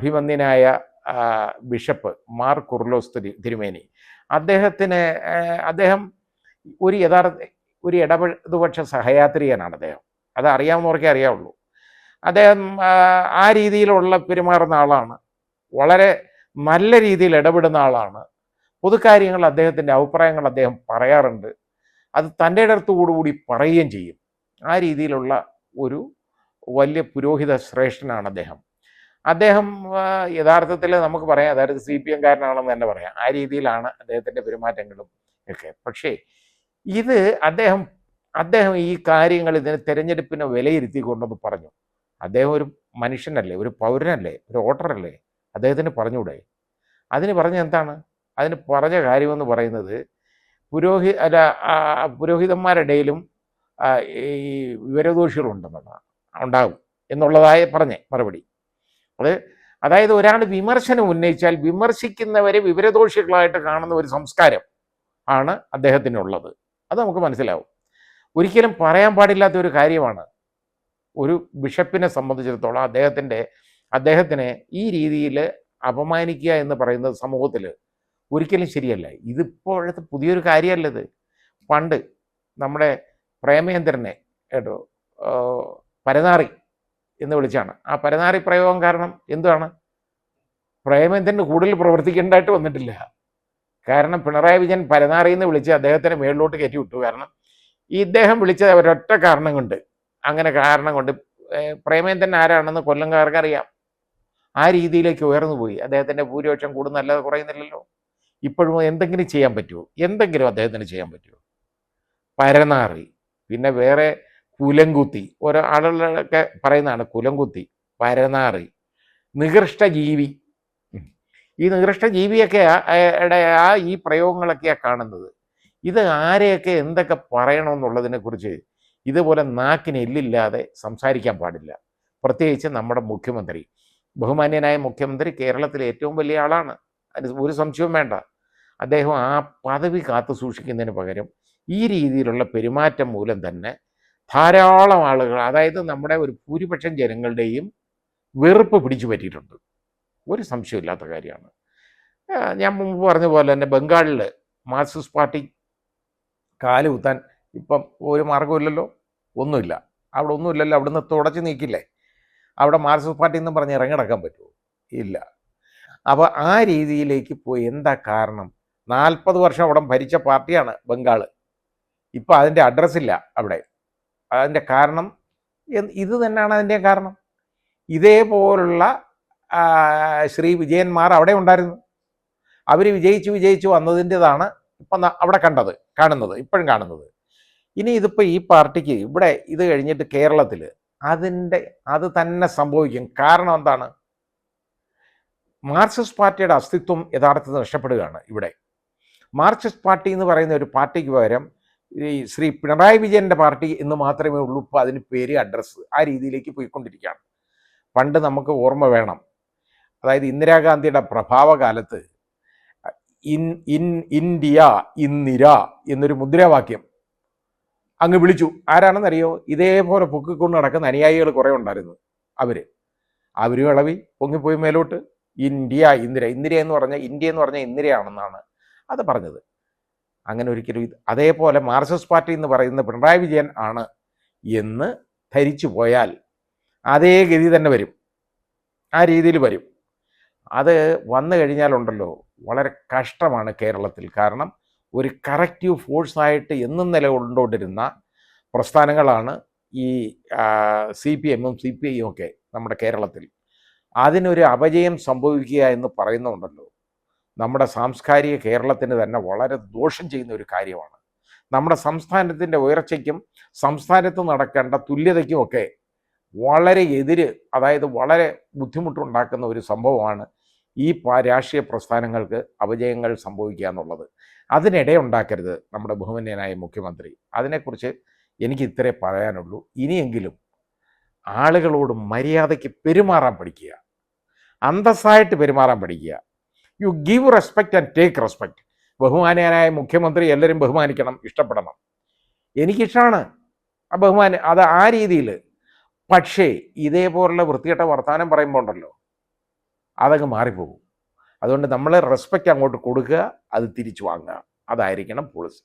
അഭിമന്യനായ bishop Mar Coorilos തിരുമേനി, അദ്ദേഹം ഒരു ഇടതുപക്ഷ സഹയാത്രികനാണ് അദ്ദേഹം. അത് അറിയാവുന്നവർക്കേ അറിയാവുള്ളൂ. അദ്ദേഹം ആ രീതിയിലുള്ള പെരുമാറുന്ന ആളാണ്. വളരെ നല്ല രീതിയിൽ ഇടപെടുന്ന ആളാണ്. പൊതുകാര്യങ്ങൾ അദ്ദേഹത്തിൻ്റെ അഭിപ്രായങ്ങൾ അദ്ദേഹം പറയാറുണ്ട്. അത് തൻ്റെ ഇടത്തോടുകൂടി പറയുകയും ചെയ്യും. ആ രീതിയിലുള്ള ഒരു വലിയ പുരോഹിത ശ്രേഷ്ഠനാണ് അദ്ദേഹം. യഥാർത്ഥത്തിൽ നമുക്ക് പറയാം, അതായത് CPM കാരനാണെന്ന് തന്നെ പറയാം. ആ രീതിയിലാണ് അദ്ദേഹത്തിൻ്റെ പെരുമാറ്റങ്ങളും ഒക്കെ. പക്ഷേ ഇത് അദ്ദേഹം ഈ കാര്യങ്ങൾ ഇതിന് തിരഞ്ഞെടുപ്പിനെ വിലയിരുത്തിക്കൊണ്ടെന്ന് പറഞ്ഞു. അദ്ദേഹം ഒരു മനുഷ്യനല്ലേ, ഒരു പൗരനല്ലേ, ഒരു വോട്ടറല്ലേ, അദ്ദേഹത്തിന് പറഞ്ഞൂടെ? അതിന് പറഞ്ഞ എന്താണ്? അതിന് പറഞ്ഞ കാര്യമെന്ന് പറയുന്നത് പുരോഹിതന്മാരുടെ ഇടയിലും ഈ ഉണ്ടാകും എന്നുള്ളതായ പറഞ്ഞ മറുപടി. അതായത് ഒരാൾ വിമർശനം ഉന്നയിച്ചാൽ വിമർശിക്കുന്നവരെ വിവരദോഷികളായിട്ട് കാണുന്ന ഒരു സംസ്കാരം ആണ് അദ്ദേഹത്തിനുള്ളത്. അത് നമുക്ക് മനസ്സിലാവും. ഒരിക്കലും പറയാൻ പാടില്ലാത്ത ഒരു കാര്യമാണ്. ഒരു ബിഷപ്പിനെ സംബന്ധിച്ചിടത്തോളം അദ്ദേഹത്തിനെ ഈ രീതിയിൽ അപമാനിക്കുക എന്ന് പറയുന്നത് സമൂഹത്തിൽ ഒരിക്കലും ശരിയല്ല. ഇതിപ്പോഴത്തെ പുതിയൊരു കാര്യമല്ലത്. പണ്ട് നമ്മുടെ പ്രേമേന്ദ്രനെ കേട്ടോ പരനാറി എന്ന് വിളിച്ചാണ്. ആ പരനാറി പ്രയോഗം കാരണം എന്താണ്? പ്രേമേന്ദ്രന് കൂടുതൽ പ്രവർത്തിക്കേണ്ടതായിട്ട് വന്നിട്ടില്ല. കാരണം പിണറായി വിജയൻ പരനാറി എന്ന് വിളിച്ച് അദ്ദേഹത്തിനെ മേളിലോട്ട് കയറ്റി വിട്ടു. കാരണം ഇദ്ദേഹം വിളിച്ചത് ഒരൊറ്റ കാരണം കൊണ്ട്, പ്രേമേന്ദ്രൻ ആരാണെന്ന് കൊല്ലംകാർക്ക് അറിയാം. ആ രീതിയിലേക്ക് ഉയർന്നു പോയി. അദ്ദേഹത്തിൻ്റെ ഭൂരിപക്ഷം കൂടുന്നല്ലാതെ കുറയുന്നില്ലല്ലോ. ഇപ്പോഴും എന്തെങ്കിലും ചെയ്യാൻ പറ്റുമോ? എന്തെങ്കിലും അദ്ദേഹത്തിന് ചെയ്യാൻ പറ്റുമോ? പരനാറി, പിന്നെ വേറെ കുലംകുത്തി, ഓരോ ആളുകളൊക്കെ പറയുന്നതാണ് കുലംകുത്തി, പരനാറി, നികൃഷ്ട ജീവി. ഈ നികൃഷ്ട ജീവിയൊക്കെ ഈ പ്രയോഗങ്ങളൊക്കെയാണ് കാണുന്നത്. ഇത് ആരെയൊക്കെ എന്തൊക്കെ പറയണമെന്നുള്ളതിനെ കുറിച്ച് ഇതുപോലെ നാക്കിന് എല്ലില്ലാതെ സംസാരിക്കാൻ പാടില്ല. പ്രത്യേകിച്ച് നമ്മുടെ മുഖ്യമന്ത്രി, ബഹുമാന്യനായ മുഖ്യമന്ത്രി കേരളത്തിലെ ഏറ്റവും വലിയ ആളാണ്, അതിന് ഒരു സംശയവും വേണ്ട. അദ്ദേഹം ആ പദവി കാത്തു സൂക്ഷിക്കുന്നതിന് പകരം ഈ രീതിയിലുള്ള പെരുമാറ്റം മൂലം തന്നെ ധാരാളം ആളുകൾ, അതായത് നമ്മുടെ ഒരു ഭൂരിപക്ഷം ജനങ്ങളുടെയും വെറുപ്പ് പിടിച്ചു പറ്റിയിട്ടുണ്ട്. ഒരു സംശയമില്ലാത്ത കാര്യമാണ്. ഞാൻ മുമ്പ് പറഞ്ഞ പോലെ തന്നെ ബംഗാളിൽ മാർക്സിസ്റ്റ് പാർട്ടി കാല് കുത്താൻ ഇപ്പം ഒരു മാർഗമില്ലല്ലോ, ഒന്നുമില്ല. അവിടെ ഒന്നുമില്ലല്ലോ, അവിടുന്ന് തുടച്ച് നീക്കില്ലേ? അവിടെ മാർക്സിസ്റ്റ് പാർട്ടി എന്ന് പറഞ്ഞ് ഇറങ്ങിടക്കാൻ പറ്റുമോ? ഇല്ല. അപ്പോൾ ആ രീതിയിലേക്ക് പോയി. എന്താ കാരണം? 40 വർഷം അവിടെ ഭരിച്ച പാർട്ടിയാണ് ബംഗാൾ. ഇപ്പം അതിൻ്റെ അഡ്രസ്സില്ല അവിടെ. അതിൻ്റെ കാരണം ഇത് തന്നെയാണ് അതിൻ്റെ കാരണം. ഇതേപോലുള്ള ശ്രീ വിജയന്മാർ അവിടെ ഉണ്ടായിരുന്നു. അവർ വിജയിച്ചു വന്നതിൻ്റെതാണ് ഇപ്പം അവിടെ ഇപ്പോഴും കാണുന്നത്. ഇനി ഇതിപ്പോൾ ഈ പാർട്ടിക്ക് ഇവിടെ ഇത് കഴിഞ്ഞിട്ട് കേരളത്തിൽ അത് തന്നെ സംഭവിക്കും. കാരണം എന്താണ്? മാർക്സിസ്റ്റ് പാർട്ടിയുടെ അസ്തിത്വം യഥാർത്ഥത്തിൽ നഷ്ടപ്പെടുകയാണ് ഇവിടെ. മാർക്സിസ്റ്റ് പാർട്ടി എന്ന് പറയുന്ന ഒരു പാർട്ടിക്ക് പകരം ഈ ശ്രീ പിണറായി വിജയൻ്റെ പാർട്ടി എന്ന് മാത്രമേ ഉള്ളൂ. ഇപ്പോൾ അതിന് പേര്, അഡ്രസ്സ് ആ രീതിയിലേക്ക് പോയിക്കൊണ്ടിരിക്കുകയാണ്. പണ്ട് നമുക്ക് ഓർമ്മ വേണം, അതായത് ഇന്ദിരാഗാന്ധിയുടെ പ്രഭാവകാലത്ത് ഇന്ത്യ ഇന്ദിര എന്നൊരു മുദ്രാവാക്യം അങ്ങ് വിളിച്ചു. ആരാണെന്നറിയോ? ഇതേപോലെ പൊക്കിക്കൊണ്ട് നടക്കുന്ന അനുയായികൾ കുറേ ഉണ്ടായിരുന്നു. അവരും ഇളവി പൊങ്ങിപ്പോയി മേലോട്ട്. ഇന്ത്യ എന്ന് പറഞ്ഞാൽ ഇന്ദിരയാണെന്നാണ് അത് പറഞ്ഞത്. അങ്ങനെ ഒരിക്കലും അതേപോലെ മാർക്സിസ്റ്റ് പാർട്ടി എന്ന് പറയുന്ന പിണറായി വിജയൻ ആണ് എന്ന് ധരിച്ചു പോയാൽ അതേ ഗതി തന്നെ വരും, ആ രീതിയിൽ വരും. അത് വന്നു കഴിഞ്ഞാലുണ്ടല്ലോ വളരെ കഷ്ടമാണ് കേരളത്തിൽ. കാരണം ഒരു കറക്റ്റീവ് ഫോഴ്സായിട്ട് എന്നും നിലകൊണ്ടുകൊണ്ടിരുന്ന പ്രസ്ഥാനങ്ങളാണ് ഈ CPMഉം CPIയും ഒക്കെ നമ്മുടെ കേരളത്തിൽ. അതിനൊരു അപജയം സംഭവിക്കുക എന്ന് പറയുന്നുണ്ടല്ലോ, നമ്മുടെ സാംസ്കാരിക കേരളത്തിന് തന്നെ വളരെ ദോഷം ചെയ്യുന്ന ഒരു കാര്യമാണ്. നമ്മുടെ സംസ്ഥാനത്തിൻ്റെ ഉയർച്ചയ്ക്കും സംസ്ഥാനത്ത് നടക്കേണ്ട തുല്യതയ്ക്കുമൊക്കെ വളരെ അതായത് വളരെ ബുദ്ധിമുട്ടുണ്ടാക്കുന്ന ഒരു സംഭവമാണ് ഈ രാഷ്ട്രീയ പ്രസ്ഥാനങ്ങൾക്ക് അപജയങ്ങൾ സംഭവിക്കുക എന്നുള്ളത്. അതിനിടയുണ്ടാക്കരുത് നമ്മുടെ ബഹുമാന്യനായ മുഖ്യമന്ത്രി. അതിനെക്കുറിച്ച് എനിക്ക് ഇത്രേ പറയാനുള്ളൂ. ഇനിയെങ്കിലും ആളുകളോട് മര്യാദയ്ക്ക് പെരുമാറാൻ പഠിക്കുക, അന്തസ്സായിട്ട് പെരുമാറാൻ പഠിക്കുക. You give respect and take respect. ബഹുമാന്യനായ മുഖ്യമന്ത്രി എല്ലാവരും ബഹുമാനിക്കണം, ഇഷ്ടപ്പെടണം. എനിക്കിഷ്ടമാണ് ആ ബഹുമാനം, അത് ആ രീതിയിൽ. പക്ഷേ ഇതേപോലുള്ള വൃത്തികെട്ട വർത്തമാനം പറയുമ്പോൾ ഉണ്ടല്ലോ, അതങ്ങ് മാറിപ്പോകും. അതുകൊണ്ട് നമ്മൾ റെസ്പെക്റ്റ് അങ്ങോട്ട് കൊടുക്കുക, അത് തിരിച്ചു വാങ്ങുക. അതായിരിക്കണം പോളിസി.